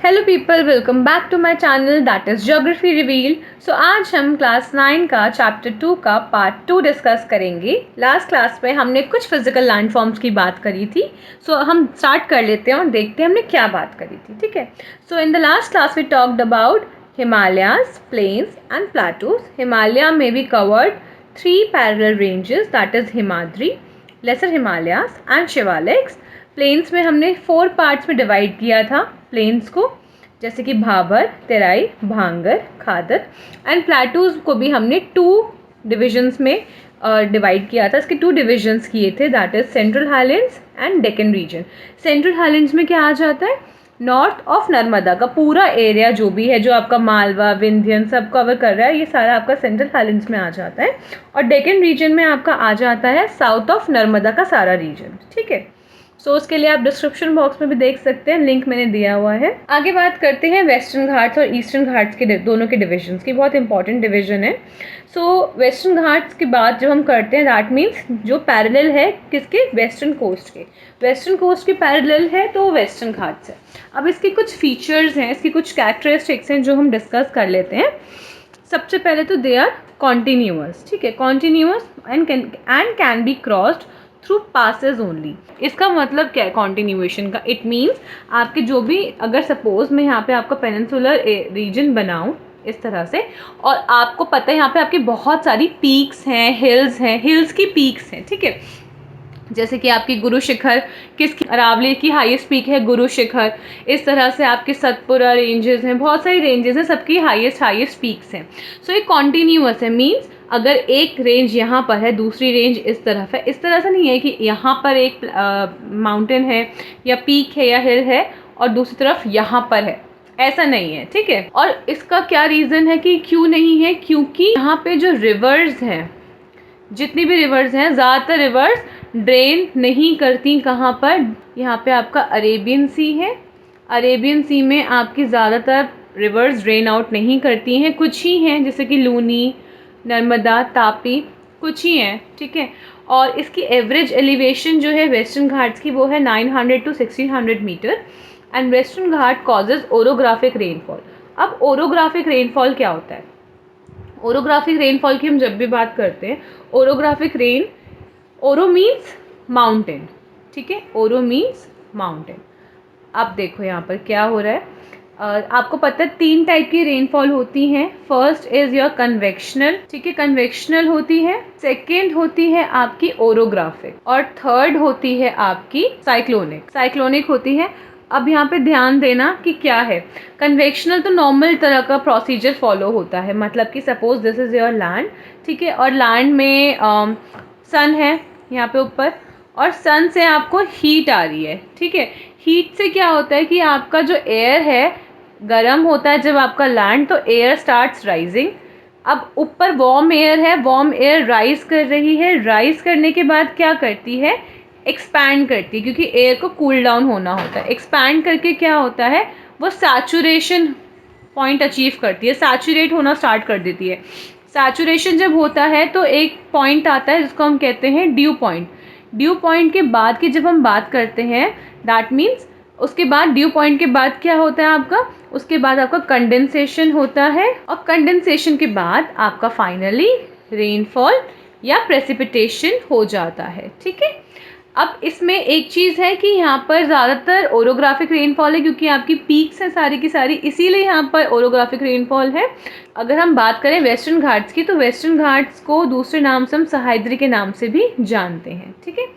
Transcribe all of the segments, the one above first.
Hello people, welcome back to my channel that is Geography Reveal. So आज हम class 9 का chapter 2 का part 2 discuss करेंगे। Last class में हमने कुछ फिजिकल लैंडफॉर्म्स की बात करी थी। सो हम स्टार्ट कर लेते हैं और देखते हैं हमने क्या बात करी थी। ठीक है, so in the last class we talked about Himalayas, plains and plateaus. Himalaya may be covered 3 parallel ranges, that is Himadri, Lesser Himalayas and Shivaliks. Plains में हमने 4 पार्ट्स में डिवाइड किया था प्लेन्स को, जैसे कि भाबर, तेराई, भांगर, खादर। एंड प्लेटूज को भी हमने 2 डिविजन्स में डिवाइड किया था। इसके 2 डिविजन्स किए थे, that is central highlands and Deccan region. Central highlands में क्या आ जाता है, नॉर्थ ऑफ नर्मदा का पूरा एरिया जो भी है, जो आपका मालवा, विंध्यन सब कवर कर रहा है, ये सारा आपका सेंट्रल हाईलैंड्स में आ जाता है। और डेक्कन रीजन में आपका आ जाता है साउथ ऑफ नर्मदा का सारा रीजन। ठीक है, सो उसके लिए आप डिस्क्रिप्शन बॉक्स में भी देख सकते हैं, लिंक मैंने दिया हुआ है। आगे बात करते हैं वेस्टर्न घाट्स और ईस्टर्न घाट्स के दोनों के डिविजन्स की। बहुत इंपॉर्टेंट डिवीजन है। सो वेस्टर्न घाट्स की बात जब हम करते हैं, दैट मीन्स जो पैरेलल है किसके, वेस्टर्न कोस्ट के। वेस्टर्न कोस्ट के पैरेलल है तो वेस्टर्न घाट्स है। अब इसके कुछ फीचर्स हैं, इसकी कुछ कैरेक्टरिस्टिक्स हैं जो हम डिस्कस कर लेते हैं। सबसे पहले तो दे आर कॉन्टीन्यूअस। ठीक है, continuous and can be crossed through passes only. इसका मतलब क्या है कॉन्टिन्यूएशन का? इट मीन्स आपके जो भी, अगर सपोज मैं यहाँ पे आपका पेनिनसुलर रीजन बनाऊँ इस तरह से, और आपको पता है यहाँ पे आपकी बहुत सारी पीक्स हैं, हिल्स की पीक्स हैं। ठीक है, जैसे कि आपकी गुरु शिखर, किसकी, अरावली की हाईएस्ट पीक है गुरु शिखर। इस तरह से आपके सतपुरा रेंजेस हैं, बहुत सारी रेंजेस हैं, सबकी हाईएस्ट पीक्स हैं। सो ये कॉन्टीन्यूअस है, मीन्स अगर एक रेंज यहाँ पर है, दूसरी रेंज इस तरफ है। इस तरह से नहीं है कि यहाँ पर एक माउंटेन है या पीक है या हिल है और दूसरी तरफ यहाँ पर है, ऐसा नहीं है। ठीक है, और इसका क्या रीज़न है कि क्यों नहीं है, क्योंकि यहाँ पे जो रिवर्स हैं, जितनी भी रिवर्स हैं, ज़्यादातर रिवर्स ड्रेन नहीं करती कहाँ पर, यहाँ पे आपका अरेबियन सी है। अरेबियन सी में आपकी ज़्यादातर रिवर्स ड्रेन आउट नहीं करती हैं, कुछ ही हैं जैसे कि लूनी, नर्मदा, तापी, कुछ ही हैं। ठीक है, और इसकी एवरेज एलिवेशन जो है वेस्टर्न घाट्स की वो है 900 to 1600 metre. And Western Ghat causes orographic rainfall. अब ओरोग्राफिक रेनफॉल क्या होता है? ओरोग्राफिक रेनफॉल की हम जब भी बात करते हैं, ओरोग्राफिक रेन, ओरो मीन्स माउंटेन। ठीक है, ओरो मीन्स माउंटेन। अब देखो यहाँ पर क्या हो रहा है। आपको पता है 3 टाइप की रेनफॉल होती हैं। First is your convectional. ठीक है, कन्वेक्शनल होती है। सेकेंड होती है आपकी ओरोग्राफिक, और थर्ड होती है आपकी साइक्लोनिक। साइक्लोनिक होती है। अब यहाँ पे ध्यान देना कि क्या है, कन्वेक्शनल तो नॉर्मल तरह का प्रोसीजर फॉलो होता है, मतलब कि suppose this is your land. ठीक है, और लैंड में सन है यहाँ पे ऊपर, और सन से आपको हीट आ रही है। ठीक है, हीट से क्या होता है कि आपका जो एयर है गर्म होता है जब आपका लैंड, तो एयर स्टार्ट्स राइजिंग। अब ऊपर वार्म एयर है, वार्म एयर राइज कर रही है। राइज करने के बाद क्या करती है, एक्सपैंड करती है, क्योंकि एयर को कूल डाउन होना होता है। एक्सपैंड करके क्या होता है, वो सैचुरेशन पॉइंट अचीव करती है, सैचुरेट होना स्टार्ट कर देती है। सैचुरेशन जब होता है तो एक पॉइंट आता है जिसको हम कहते हैं ड्यू पॉइंट। ड्यू पॉइंट के बाद की जब हम बात करते हैं, दैट मीन्स उसके बाद, ड्यू पॉइंट के बाद क्या होता है आपका, उसके बाद आपका कंडेंसेशन होता है, और कंडेंसेशन के बाद आपका फाइनली रेनफॉल या प्रेसिपिटेशन हो जाता है। ठीक है, अब इसमें एक चीज़ है कि यहाँ पर ज़्यादातर ओरोग्राफिक रेनफॉल है, क्योंकि आपकी पीक्स हैं सारी की सारी, इसीलिए यहाँ पर ओरोग्राफिक रेनफॉल है। अगर हम बात करें वेस्टर्न घाट्स की, तो वेस्टर्न घाट्स को दूसरे नाम से हम सह्याद्री के नाम से भी जानते हैं। ठीक है,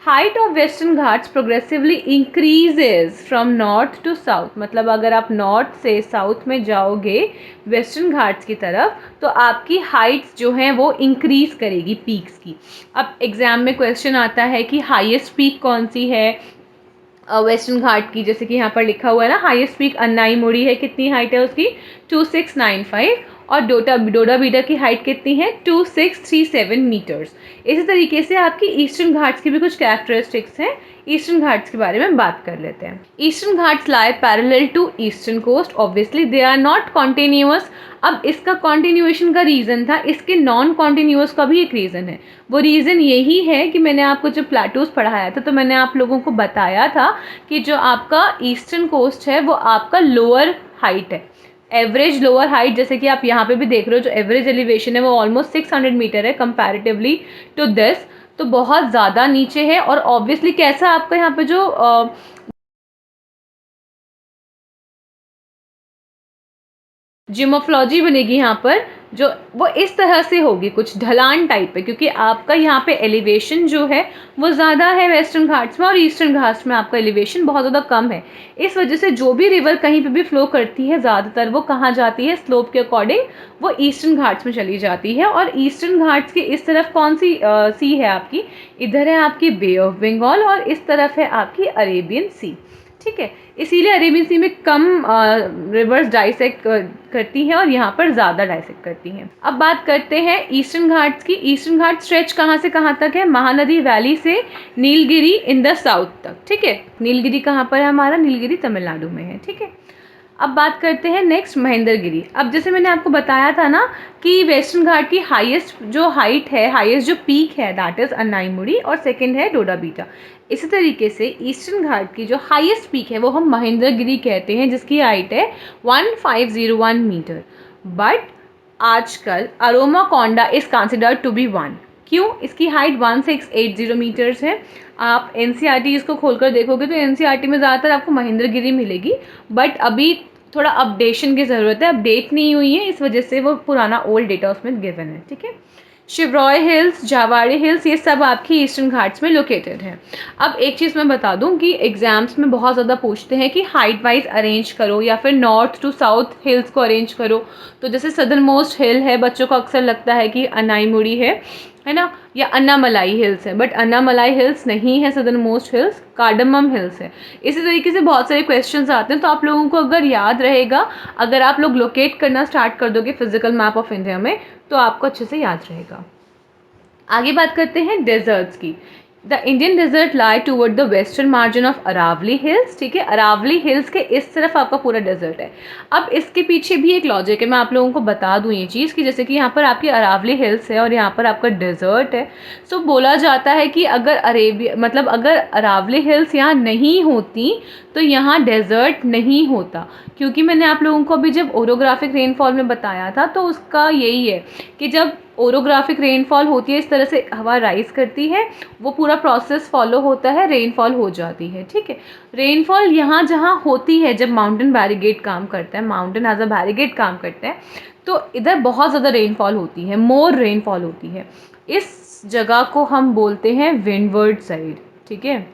height of Western Ghats progressively increases from north to south. मतलब अगर आप नॉर्थ से साउथ में जाओगे वेस्टर्न घाट्स की तरफ, तो आपकी हाइट्स जो हैं वो इंक्रीज करेगी पीक्स की। अब एग्जाम में क्वेश्चन आता है कि हाईएस्ट पीक कौन सी है वेस्टर्न घाट की, जैसे कि यहाँ पर लिखा हुआ है ना, हाईएस्ट पीक अन्नाईमुड़ी है। कितनी हाइट है उसकी, 2695। और डोडा बीटा की हाइट कितनी है 2637 मीटर्स। इसी तरीके से आपकी ईस्टर्न घाट्स की भी कुछ कैरेक्टरिस्टिक्स हैं। ईस्टर्न घाट्स के बारे में बात कर लेते हैं। Eastern Ghats lie parallel to eastern coast, obviously they are not continuous. अब इसका कॉन्टिन्यूएशन का रीज़न था, इसके नॉन कॉन्टिन्यूअस का भी एक रीज़न है। वो रीज़न यही है कि मैंने आपको जब प्लेटूज पढ़ाया था तो मैंने आप लोगों को बताया था कि जो आपका ईस्टर्न कोस्ट है वो आपका लोअर हाइट है, एवरेज लोअर हाइट, जैसे कि आप यहाँ पे भी देख रहे हो जो एवरेज एलिवेशन है वो ऑलमोस्ट 600 मीटर है कंपैरेटिवली टू दिस, तो बहुत ज़्यादा नीचे है। और ऑब्वियसली कैसा आपका यहाँ पे जो जियोमोर्फोलॉजी बनेगी यहाँ पर, जो वो इस तरह से होगी, कुछ ढलान टाइप है, क्योंकि आपका यहाँ पे एलिवेशन जो है वो ज़्यादा है वेस्टर्न घाट्स में और ईस्टर्न घाट्स में आपका एलिवेशन बहुत ज़्यादा कम है। इस वजह से जो भी रिवर कहीं पे भी फ्लो करती है ज़्यादातर वो कहाँ जाती है, स्लोप के अकॉर्डिंग वो ईस्टर्न घाट्स में चली जाती है। और ईस्टर्न घाट्स की इस तरफ कौन सी सी है आपकी, इधर है आपकी बे ऑफ बंगाल और इस तरफ है आपकी अरेबियन सी। ठीक है, इसीलिए अरेबियन सी में कम रिवर्स डाइसेक्ट करती हैं और यहाँ पर ज़्यादा डाइसेक्ट करती हैं। अब बात करते हैं ईस्टर्न घाट्स की। ईस्टर्न घाट स्ट्रेच कहाँ से कहाँ तक है, महानदी वैली से नीलगिरी इन द साउथ तक। ठीक है, नीलगिरी कहाँ पर है हमारा, नीलगिरी तमिलनाडु में है। ठीक है, अब बात करते हैं नेक्स्ट महेंद्रगिरी। अब जैसे मैंने आपको बताया था ना कि वेस्टर्न घाट की हाईएस्ट जो हाइट है, हाईएस्ट जो पीक है दैट इज़ अन्नाईमुड़ी और सेकंड है डोडा बीटा। इसी तरीके से ईस्टर्न घाट की जो हाईएस्ट पीक है वो हम महेंद्रगिरी कहते हैं, जिसकी हाइट है 1501 मीटर। बट आजकल अरोमाकोंडा इज़ कंसिडर्ड टू बी 1। क्यों, इसकी हाइट 1680 मीटर्स है। आप एनसीईआरटी इसको खोलकर देखोगे तो एनसीईआरटी में ज़्यादातर आपको महेंद्रगिरी मिलेगी, बट अभी थोड़ा अपडेशन की ज़रूरत है, अपडेट नहीं हुई है, इस वजह से वो पुराना ओल्ड डेटा उसमें गिवन है। ठीक है, शिवरॉय हिल्स, जावाड़ी हिल्स, ये सब आपकी ईस्टर्न घाट्स में लोकेटेड है। अब एक चीज़ मैं बता दूं कि एग्जाम्स में बहुत ज़्यादा पूछते हैं कि हाइट वाइज अरेंज करो या फिर नॉर्थ टू साउथ हिल्स को अरेंज करो। तो जैसे सदर्न मोस्ट हिल है, बच्चों को अक्सर लगता है कि अनाईमुड़ी है ना, या अन्नामलाई हिल्स है, बट अन्नामलाई हिल्स नहीं है southern most hills, cardamom hills है। इसी तरीके से बहुत सारे क्वेश्चंस आते हैं, तो आप लोगों को अगर याद रहेगा, अगर आप लोग लोकेट करना स्टार्ट कर दोगे फिजिकल मैप ऑफ इंडिया में तो आपको अच्छे से याद रहेगा। आगे बात करते हैं डेजर्ट्स की। The Indian desert lie toward the western margin of Aravalli hills. ठीक है, अरावली हिल्स के इस तरफ आपका पूरा डेजर्ट है। अब इसके पीछे भी एक लॉजिक है, मैं आप लोगों को बता दूं ये चीज़ कि जैसे कि यहाँ पर आपकी अरावली हिल्स है और यहाँ पर आपका डेजर्ट है। सो बोला जाता है कि अगर अगर अरावली हिल्स यहाँ नहीं होती तो यहाँ डेजर्ट नहीं होता, क्योंकि मैंने आप लोगों को अभी जब ओरोग्राफिक रेनफॉल में बताया था तो उसका यही है कि जब ओरोग्राफिक रेनफॉल होती है, इस तरह से हवा राइज करती है, वो पूरा प्रोसेस फॉलो होता है, रेनफॉल हो जाती है। ठीक है, रेनफॉल यहाँ जहाँ होती है जब माउंटेन बैरिगेड काम करता है, माउंटेन एज अ बैरिगेड काम करता है, तो इधर बहुत ज़्यादा रेनफॉल होती है, मोर रेनफॉल होती है। इस जगह को हम बोलते हैं विंडवर्ड साइड। ठीक है,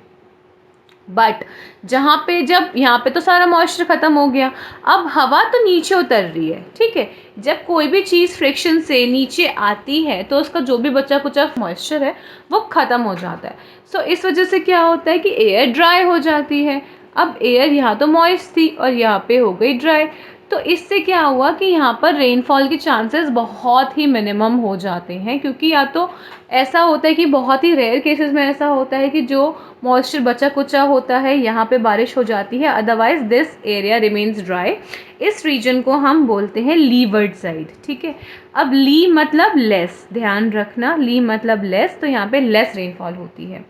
बट जहाँ पे जब यहाँ पे तो सारा मॉइस्चर ख़त्म हो गया, अब हवा तो नीचे उतर रही है। ठीक है, जब कोई भी चीज़ फ्रिक्शन से नीचे आती है तो उसका जो भी बचा कुचा मॉइस्चर है वो ख़त्म हो जाता है। सो इस वजह से क्या होता है कि एयर ड्राई हो जाती है। अब एयर यहाँ तो मॉइस्ट थी और यहाँ पे हो गई ड्राई, तो इससे क्या हुआ कि यहाँ पर रेनफॉल के चांसेस बहुत ही मिनिमम हो जाते हैं, क्योंकि या तो ऐसा होता है कि बहुत ही रेयर केसेस में ऐसा होता है कि जो मॉइस्चर बचा कुचा होता है यहाँ पे बारिश हो जाती है, otherwise this area remains dry. इस रीजन को हम बोलते हैं लीवर्ड साइड। ठीक है, अब ली मतलब लेस, ध्यान रखना, ली मतलब लेस, तो यहाँ पे लेस रेनफॉल होती है।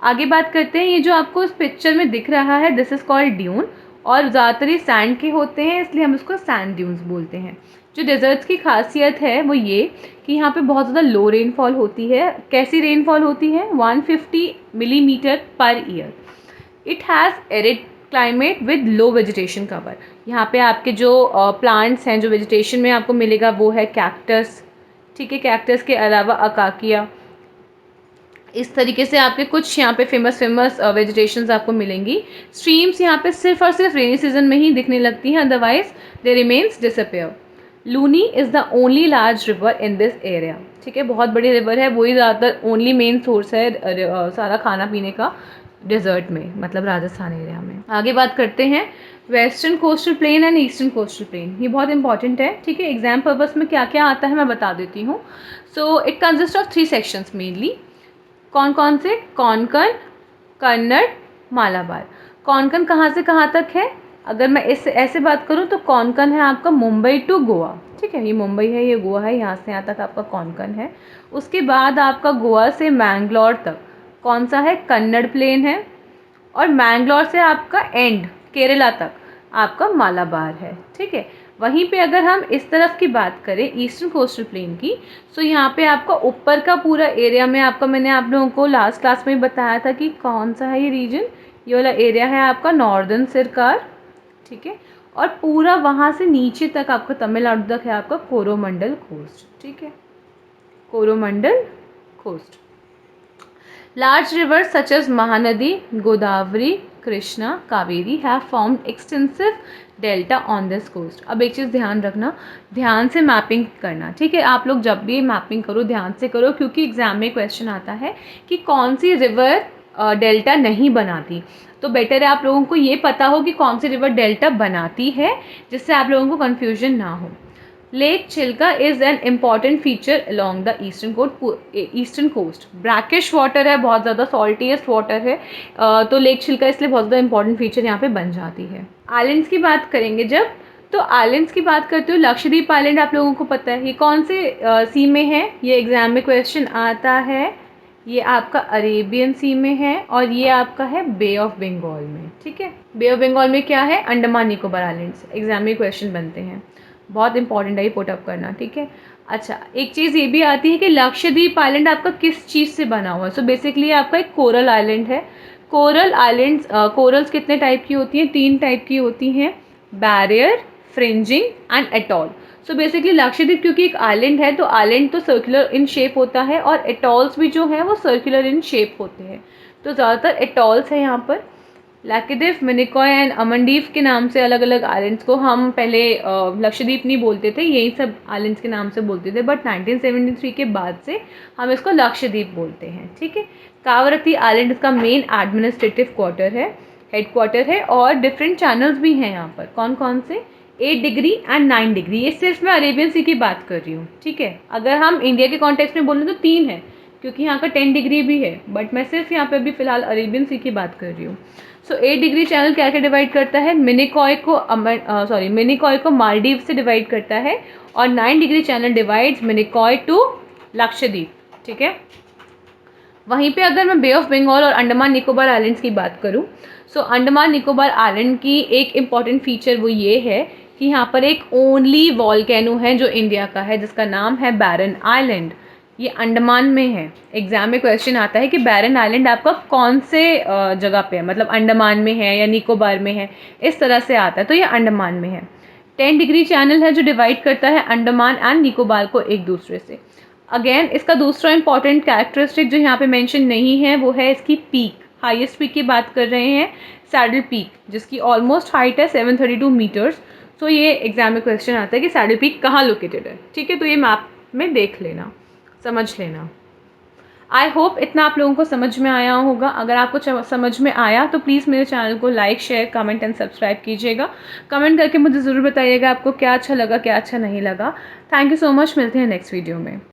आगे बात करते हैं, ये जो आपको इस पिक्चर में दिख रहा है दिस इज़ कॉल्ड ड्यून, और ज़्यादातर ये सैंड के होते हैं इसलिए हम इसको सैंड ड्यून्स बोलते हैं। जो डेजर्ट्स की खासियत है वो ये कि यहाँ पे बहुत ज़्यादा लो रेनफॉल होती है। कैसी रेनफॉल होती है, 150 millimetre per year. It has arid climate with low vegetation cover. यहाँ पे आपके जो प्लांट्स हैं, जो वेजिटेशन में आपको मिलेगा वो है कैक्टस। ठीक है, कैक्टस के अलावा अकाकिया, इस तरीके से आपके कुछ यहाँ पे फेमस वेजिटेशंस आपको मिलेंगी। स्ट्रीम्स यहाँ पे सिर्फ और सिर्फ रेनी सीजन में ही दिखने लगती हैं, otherwise they remains disappear. Luni is the only large river in this area. ठीक है, बहुत बड़ी रिवर है, वही ज़्यादातर ओनली मेन सोर्स है सारा खाना पीने का डेजर्ट में, मतलब राजस्थान एरिया में। आगे बात करते हैं western coastal plain and eastern coastal plain. ये बहुत इंपॉर्टेंट है, ठीक है। एग्जाम पर्पस में क्या क्या आता है मैं बता देती हूँ। So it consist of 3 sections mainly. कौन कौन से? कोंकण, कन्नड़, मालाबार। कोंकण कहाँ से कहाँ तक है? अगर मैं इस ऐसे बात करूँ तो कोंकण है आपका मुंबई टू गोवा, ठीक है। ये मुंबई है, ये गोवा है, यहाँ से यहाँ तक आपका कोंकण है। उसके बाद आपका गोवा से मैंगलोर तक कौन सा है? कन्नड़ प्लेन है। और मैंगलोर से आपका एंड केरला तक आपका मालाबार है, ठीक है। वहीं पे अगर हम इस तरफ की बात करें ईस्टर्न कोस्टल प्लेन की, तो यहाँ पे आपका ऊपर का पूरा एरिया में आपका, मैंने आप लोगों को लास्ट क्लास में बताया था कि कौन सा है ये रीजन। ये वाला एरिया है आपका नॉर्दर्न सिरकार, ठीक है। और पूरा वहाँ से नीचे तक आपका तमिलनाडु तक है आपका कोरोमंडल कोस्ट, ठीक है। Coromandel coast. Large rivers such as Mahanadi, Godavari, Krishna, Kaveri have formed extensive delta on this coast. अब एक चीज़ ध्यान रखना, ध्यान से मैपिंग करना, ठीक है। आप लोग जब भी मैपिंग करो ध्यान से करो, क्योंकि एग्जाम में क्वेश्चन आता है कि कौन सी रिवर डेल्टा नहीं बनाती। तो बेटर है आप लोगों को ये पता हो कि कौन सी रिवर डेल्टा बनाती है, जिससे आप लोगों को कन्फ्यूजन ना हो। Lake Chilka is an important feature along the eastern coast. Brackish water है, बहुत ज़्यादा सॉल्टीएस्ट वाटर है, तो लेक चिल्का इसलिए बहुत ज़्यादा इंपॉर्टेंट फीचर यहाँ पे बन जाती है। आइलैंड्स की बात करेंगे जब, तो आइलैंड्स की बात करते हो लक्षद्वीप आइलैंड आप लोगों को पता है ये कौन से सी में है, ये एग्जाम में क्वेश्चन आता है। ये आपका अरेबियन सी में है और ये आपका है बे ऑफ बंगाल में, ठीक है। बे ऑफ बंगाल में क्या है? अंडमान निकोबार आइलैंड्स। एग्जाम में क्वेश्चन बनते हैं, बहुत इंपॉर्टेंट है ये पुट अप करना, ठीक है। अच्छा, एक चीज़ ये भी आती है कि लक्षद्वीप आइलैंड आपका किस चीज़ से बना हुआ है। सो बेसिकली आपका एक कोरल आइलैंड है। कोरल आइलैंड्स, कोरल्स कितने टाइप की होती हैं? 3 टाइप की होती हैं, barrier, fringing and atoll. So basically Lakshadweep क्योंकि एक आइलैंड है, तो आइलैंड तो सर्कुलर इन शेप होता है और एटॉल्स भी जो है वो सर्कुलर इन शेप होते हैं। तो ज़्यादातर एटॉल्स है यहाँ पर। लैकेदिफ, मिनिकॉय एंड अमनदीप के नाम से अलग अलग आइलैंड्स को हम पहले लक्षद्वीप नहीं बोलते थे, यही सब आइलैंड्स के नाम से बोलते थे, बट 1973 के बाद से हम इसको लक्षद्वीप बोलते हैं, ठीक है। कावरत्ती आइलैंड इसका मेन एडमिनिस्ट्रेटिव क्वार्टर है, हेड क्वार्टर है, और डिफरेंट चैनल्स भी हैं यहाँ पर। कौन कौन से? 8 डिग्री एंड 9 डिग्री। ये सिर्फ मैं अरेबियन सी की बात कर रही हूँ, ठीक है। अगर हम इंडिया के कॉन्टेक्स्ट में बोलें तो 3 है, क्योंकि यहाँ का 10 डिग्री भी है, बट मैं सिर्फ यहाँ पे अभी फिलहाल अरेबियन सी की बात कर रही हूँ। सो 8 डिग्री चैनल क्या क्या डिवाइड करता है? मिनिकॉय को मालदीव से डिवाइड करता है, और 9 degree channel divides Minicoy to Lakshadweep, ठीक है। वहीं पे अगर मैं बे ऑफ बंगाल और अंडमान निकोबार आइलैंड्स की बात करूँ, सो अंडमान निकोबार आइलैंड की एक इम्पॉर्टेंट फीचर वो ये है कि यहाँ पर एक ओनली वॉल्केनो है जो इंडिया का है, जिसका नाम है बैरन आइलैंड। ये अंडमान में है। एग्जाम में क्वेश्चन आता है कि बैरन आइलैंड आपका कौन से जगह पे है, मतलब अंडमान में है या निकोबार में है, इस तरह से आता है, तो ये अंडमान में है। 10 डिग्री चैनल है जो डिवाइड करता है अंडमान एंड निकोबार को एक दूसरे से। अगेन इसका दूसरा इंपॉर्टेंट कैरेक्टरिस्टिक जो यहाँ पे मेंशन नहीं है वो है इसकी पीक। हाईएस्ट पीक की बात कर रहे हैं, सैडल पीक, जिसकी ऑलमोस्ट हाइट है 732 मीटर्स। तो ये एग्जाम में क्वेश्चन आता है कि सैडल पीक कहाँ लोकेटेड है, ठीक है। तो ये मैप में देख लेना, समझ लेना। आई होप इतना आप लोगों को समझ में आया होगा। अगर आपको समझ में आया तो प्लीज़ मेरे चैनल को like, share, comment and subscribe कीजिएगा। कमेंट करके मुझे ज़रूर बताइएगा आपको क्या अच्छा लगा, क्या अच्छा नहीं लगा। थैंक यू सो मच, मिलते हैं नेक्स्ट वीडियो में।